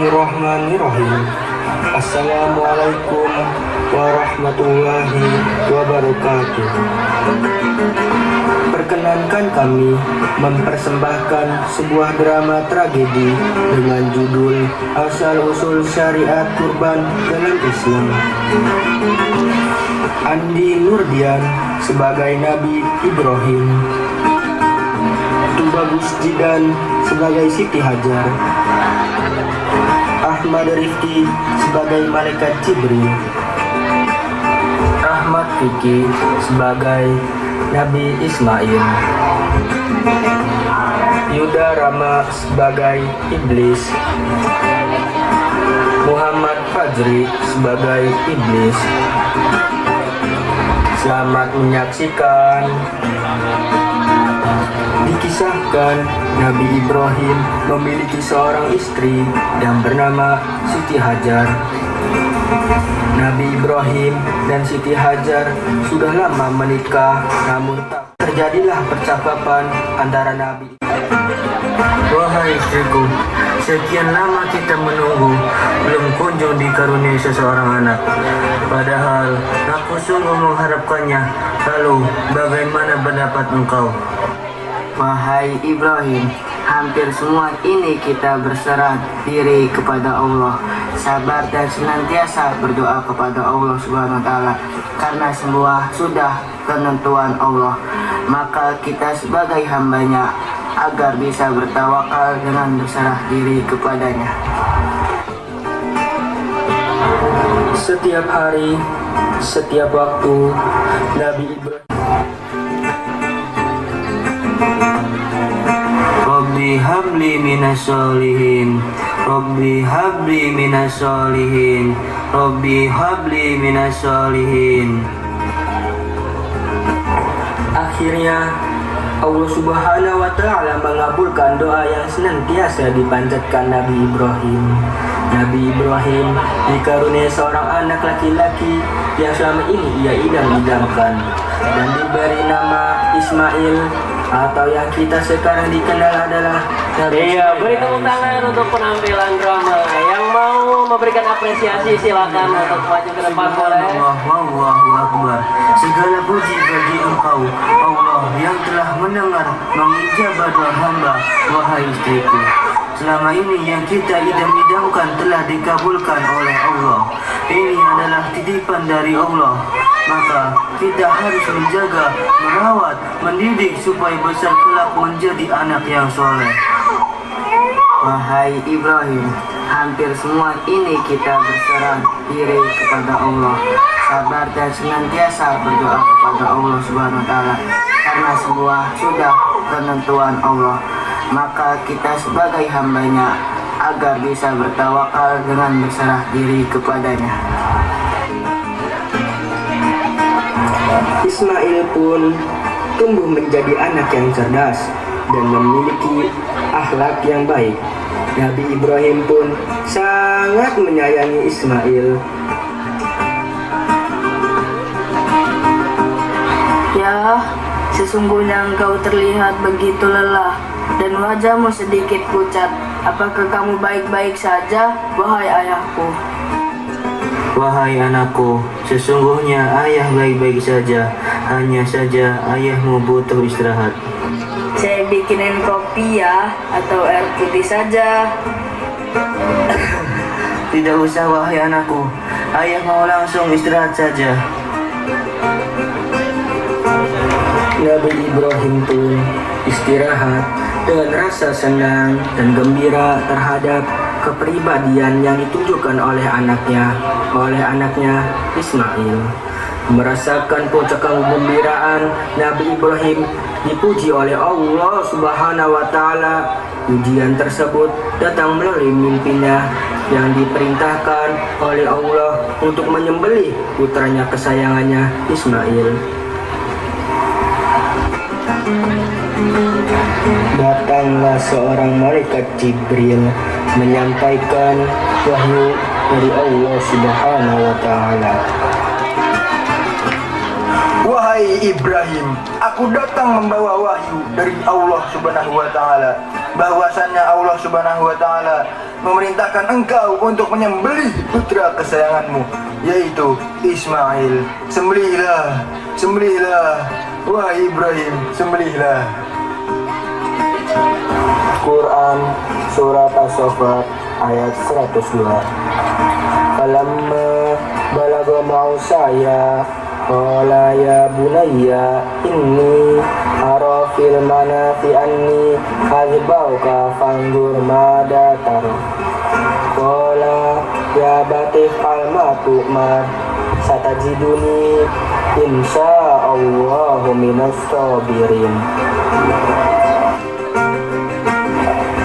Bismillahirrahmanirrahim. Assalamualaikum warahmatullahi wabarakatuh. Perkenankan kami mempersembahkan sebuah drama tragedi dengan judul Asal-Usul Syariat Kurban dalam Islam. Andi Nurdian sebagai Nabi Ibrahim, Tubagus Jidan sebagai Siti Hajar, Ahmad Rifki sebagai Malaikat Jibril, Ahmad Fikri sebagai Nabi Ismail, Yuda Rama sebagai Iblis, Muhammad Fajri sebagai Iblis. Selamat menyaksikan. Dikisahkan Nabi Ibrahim memiliki seorang istri yang bernama Siti Hajar. Nabi Ibrahim dan Siti Hajar sudah lama menikah, namun tak terjadilah percakapan antara Nabi. Wahai istriku, sekian lama kita menunggu, belum kunjung dikaruniai seseorang anak. Padahal aku sungguh mengharapkannya. Lalu bagaimana pendapat engkau? Wahai Ibrahim, hampir semua ini kita berserah diri kepada Allah, sabar dan senantiasa berdoa kepada Allah Subhanahu wa taala, karena semua sudah penentuan Allah. Maka kita sebagai hambanya agar bisa bertawakal dengan berserah diri kepadanya. Setiap hari, setiap waktu, Nabi Ibrahim Rabbi habli minas solihin, Rabbi habli minas solihin, Rabbi habli minas solihin. Akhirnya Allah Subhanahu wa taala mengabulkan doa yang senantiasa dipanjatkan Nabi Ibrahim. Nabi Ibrahim dikaruniai seorang anak laki-laki yang selama ini ia idam-idamkan dan diberi nama Ismail, atau yang kita sekarang dikenal adalah Nabi Iya, beri tepuk tangan untuk penampilan drama. Yang mau memberikan apresiasi silakan untuk maju ke depan boleh. Allahu Akbar. Segala puji bagi Engkau, Allah yang telah mendengar mengijabah doa hamba. Wahai istriku, selama ini yang kita idam-idamkan telah dikabulkan oleh Allah. Ini adalah titipan dari Allah. Maka kita harus menjaga, merawat, mendidik supaya besar kelak menjadi anak yang soleh. Wahai Ibrahim, hampir semua ini kita berserah diri kepada Allah, sabar dan senantiasa berdoa kepada Allah Subhanahu wa taala, karena semua sudah penentuan Allah. Maka kita sebagai hambanya agar bisa bertawakal dengan berserah diri kepadanya. Ismail pun tumbuh menjadi anak yang cerdas dan memiliki akhlak yang baik. Nabi Ibrahim pun sangat menyayangi Ismail. Ya, sesungguhnya engkau terlihat begitu lelah dan wajahmu sedikit pucat. Apakah kamu baik-baik saja, wahai ayahku? Wahai anakku, sesungguhnya ayah baik-baik saja. Hanya saja ayahmu butuh istirahat. Saya bikinin kopi ya, atau air putih saja. Tidak usah wahai anakku, ayah mau langsung istirahat saja. Nabi Ibrahim pun istirahat dengan rasa senang dan gembira terhadap kepribadian yang ditunjukkan oleh anaknya Ismail. Merasakan puncak kegembiraan, Nabi Ibrahim dipuji oleh Allah Subhanahu wa taala. Ujian tersebut datang melalui mimpinya yang diperintahkan oleh Allah untuk menyembelih putranya kesayangannya Ismail. Datanglah seorang malaikat Jibril menyampaikan wahyu dari Allah Subhanahu wa taala. Wahai Ibrahim, aku datang membawa wahyu dari Allah Subhanahu wa taala, bahwasannya Allah Subhanahu wa taala memerintahkan engkau untuk menyembelih putra kesayanganmu, yaitu Ismail. Sembelihlah, sembelihlah, wahai Ibrahim, sembelihlah. Quran Surat As-Saffat ayat 102. Falamma balagha ma'u saya qala ya bunayya inni ara fil manati anni azbauka fanzur mada tara. Qala ya batif al matu'mar satajiduni insya'allahu minas sabirin.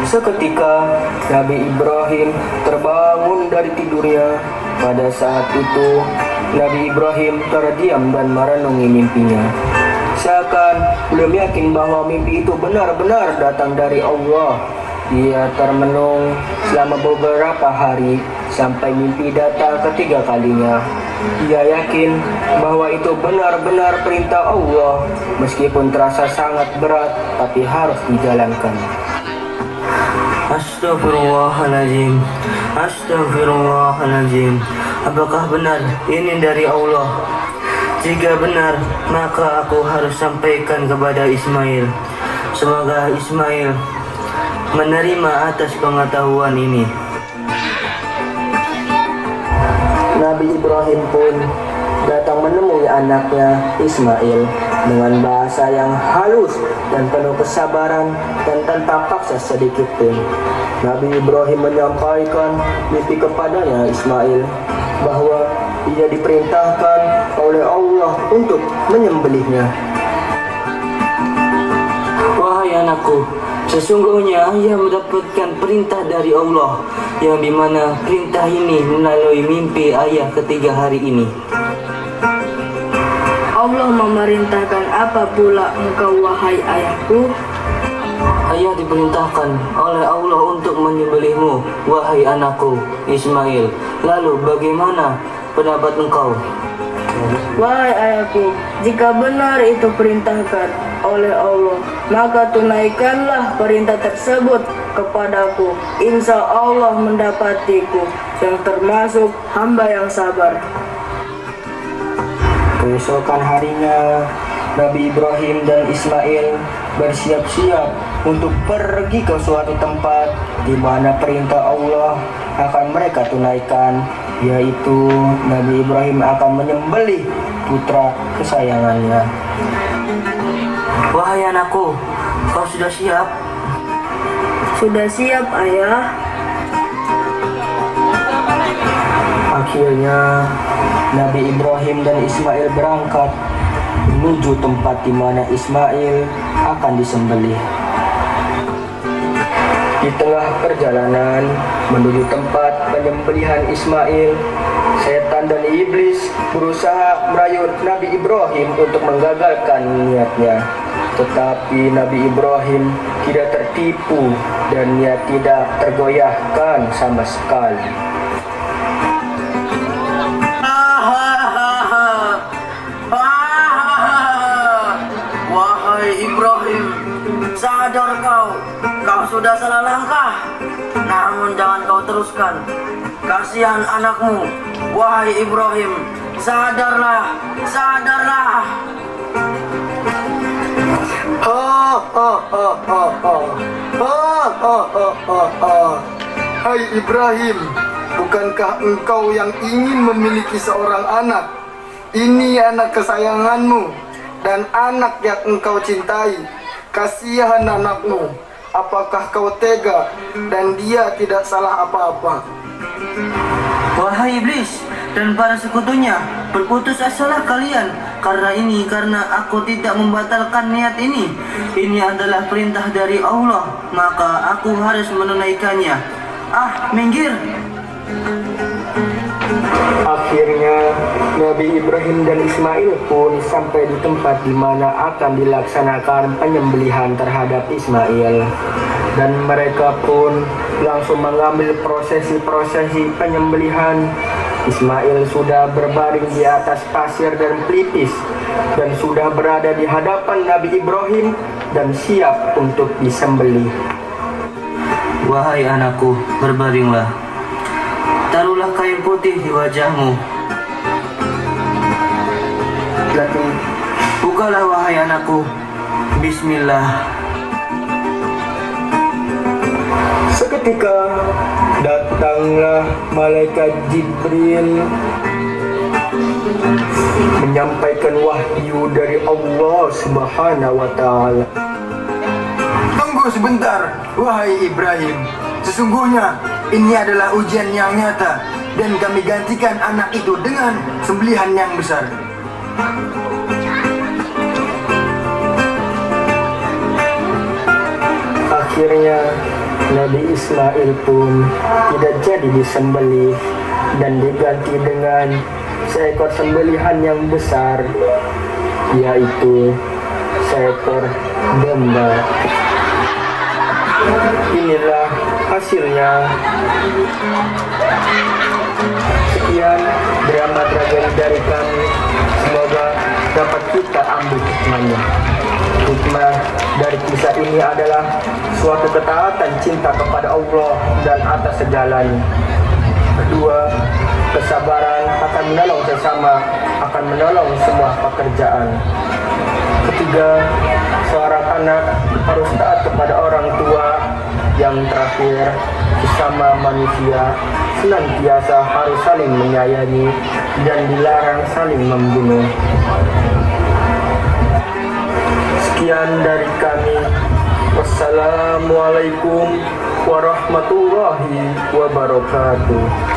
Seketika Nabi Ibrahim terbangun dari tidurnya. Pada saat itu Nabi Ibrahim terdiam dan merenungi mimpinya. Seakan belum yakin bahwa mimpi itu benar-benar datang dari Allah. Ia termenung selama beberapa hari sampai mimpi datang ketiga kalinya. Ia yakin bahwa itu benar-benar perintah Allah, meskipun terasa sangat berat tapi harus dijalankan. Astaghfirullahaladzim, Astaghfirullahaladzim. Apakah benar ini dari Allah? Jika benar, maka aku harus sampaikan kepada Ismail. Semoga Ismail menerima atas pengetahuan ini. Nabi Ibrahim pun datang menemui anaknya Ismail dengan bahasa yang halus dan penuh kesabaran dan tanpa paksa sedikit pun. Nabi Ibrahim menyampaikan mimpi kepadanya Ismail bahwa ia diperintahkan oleh Allah untuk menyembelihnya. Wahai anakku, sesungguhnya ayah mendapatkan perintah dari Allah, yang dimana perintah ini melalui mimpi ayah ketiga hari ini. Allah memerintahkan apa pula engkau wahai ayahku? Ayah diperintahkan oleh Allah untuk menyembelihmu, wahai anakku Ismail. Lalu bagaimana pendapat engkau? Wahai ayahku, jika benar itu perintahkan oleh Allah, maka tunaikanlah perintah tersebut kepadaku. Insya Allah mendapatiku yang termasuk hamba yang sabar. Keesokan harinya, Nabi Ibrahim dan Ismail bersiap-siap untuk pergi ke suatu tempat di mana perintah Allah akan mereka tunaikan, yaitu Nabi Ibrahim akan menyembelih putra kesayangannya. Wahai anakku, kau sudah siap? Sudah siap, ayah? Akhirnya Nabi Ibrahim dan Ismail berangkat menuju tempat di mana Ismail akan disembelih. Di tengah perjalanan menuju tempat penyembelihan Ismail, setan dan iblis berusaha merayut Nabi Ibrahim untuk menggagalkan niatnya. Tetapi Nabi Ibrahim tidak tertipu dan ia tidak tergoyahkan sama sekali. Wahai Ibrahim, sadar kau sudah salah langkah. Namun jangan kau teruskan. Kasihan anakmu, wahai Ibrahim, sadarlah, sadarlah. Hai Ibrahim, bukankah engkau yang ingin memiliki seorang anak? Ini anak kesayanganmu dan anak yang engkau cintai. Kasihan anakmu, apakah kau tega dan dia tidak salah apa-apa? Wahai iblis dan para sekutunya, berputus asalah kalian karena aku tidak membatalkan niat ini. Ini adalah perintah dari Allah, maka aku harus menunaikannya. Minggir. Akhirnya Nabi Ibrahim dan Ismail pun sampai di tempat di mana akan dilaksanakan penyembelihan terhadap Ismail, dan mereka pun langsung mengambil prosesi penyembelihan. Ismail sudah berbaring di atas pasir dan pelipis dan sudah berada di hadapan Nabi Ibrahim dan siap untuk disembelih. Wahai anakku, berbaringlah. Taruhlah kain putih di wajahmu. Bukalah wahai anakku. Bismillah. Seketika datanglah malaikat Jibril menyampaikan wahyu dari Allah Subhanahu wa taala. Tunggu sebentar, wahai Ibrahim. Sesungguhnya ini adalah ujian yang nyata dan kami gantikan anak itu dengan sembelihan yang besar. Akhirnya Nabi Ismail pun tidak jadi disembelih dan diganti dengan seekor sembelihan yang besar, yaitu seekor domba. Inilah hasilnya. Sekian drama tragedi dari kami. Semoga dapat kita ambil hikmahnya. Hikmah dari kisah ini adalah suatu ketaatan cinta kepada Allah dan atas segalanya. Kedua, kesabaran akan menolong sesama, akan menolong semua pekerjaan. Ketiga, seorang anak harus taat kepada orang tua. Yang terakhir, sesama manusia senantiasa harus saling menyayangi dan dilarang saling membunuh. Sekian dari kami. Wassalamualaikum warahmatullahi wabarakatuh.